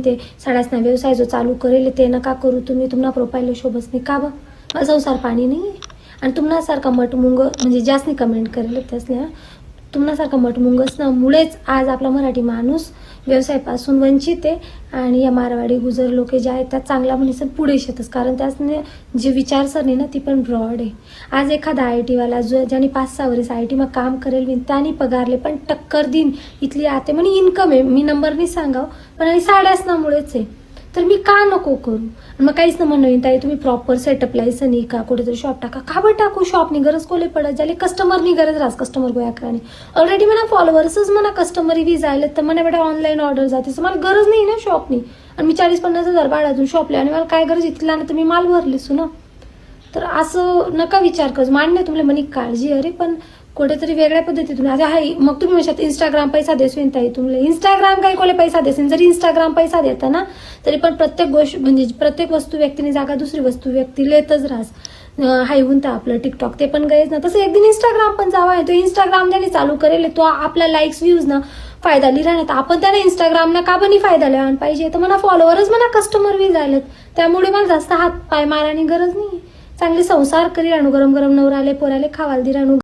ते साड्यासना व्यवसाय जो चालू करेल ते नका करू तुम्ही, तुम्हाला प्रोफाईल शोभस नाही का बा, मला संसार पाणी नाही. आणि तुम्हासारखा मटमुंग म्हणजे जास्त कमेंट करेल त्यासल्या तुम्हासारखा मटमुंगच ना मुळेच आज आपला मराठी माणूस व्यवसायापासून वंचित आहे. आणि या मारवाडी गुजर लोक जे आहेत त्या चांगला म्हणून पुढे येतच, कारण त्यासने जी विचारसरणी ना ती पण ब्रॉड आहे. आज एखादा IT वाला जो ज्याने 5-6 वर्ष IT मग काम करेल त्याने पगारले पण टक्कर देईन इथली आते म्हणे इन्कम आहे, मी नंबर नाही सांगाव पण आणि साड्यासनामुळेच आहे. तर मी का नको करू. मग काहीच ना म्हणून ताई तुम्ही प्रॉपर सेटअप लायसन नाही का, कुठेतरी शॉप टाका. का बरं टाकू शॉपनी गरज कोले पडत झाली, कस्टमरनी गरज राहस, कस्टमर गोया कराने ऑलरेडी म्हणा फॉलोअर्सच म्हणा कस्टमर रिव्ही जायला तर म्हणा बेटा ऑनलाईन ऑर्डर जाते, तर मला गरज नाही ना शॉपनी. आणि मी 40-50 हजार भाड्यातून शॉपले आणि मला काय गरज इथला ना तर मी माल भरलीसू ना. तर असं नका विचार कर. मान्य तुम्हाला मनी काळजी अरे पण कुठेतरी वेगळ्या पद्धतीतून आता हाय. मग तुम्ही म्हणशात इंस्टाग्राम पैसा देसून ताई तुम्हाला, इंस्टाग्राम काही कोले पैसा देसेन. जरी इंस्टाग्राम पैसा देतं ना तरी पण प्रत्येक गोष्ट म्हणजे प्रत्येक वस्तू व्यक्तीने जागा दुसरी वस्तू व्यक्ती लेतच राहस. हाय होऊन तर आपलं टिकटॉक ते पण गयच ना, तसं एक दिन इंस्टाग्राम पण जावा आहे. तो इंस्टाग्राम ज्याने चालू करेल तो आपला लाईक्स व्ह्यूज ना फायदा लिहिला नाही तर आपण त्याला इंस्टाग्रामला का बनी फायदा लिहायला पाहिजे. तर मला फॉलोअरच म्हणा कस्टमर व्ह्यूज आलेत, त्यामुळे मला जास्त हात पाय मारायची गरज नाही. चांगले संसार करी राहणू, गरम गरम नवराले पोराले खावाल दी राहणू.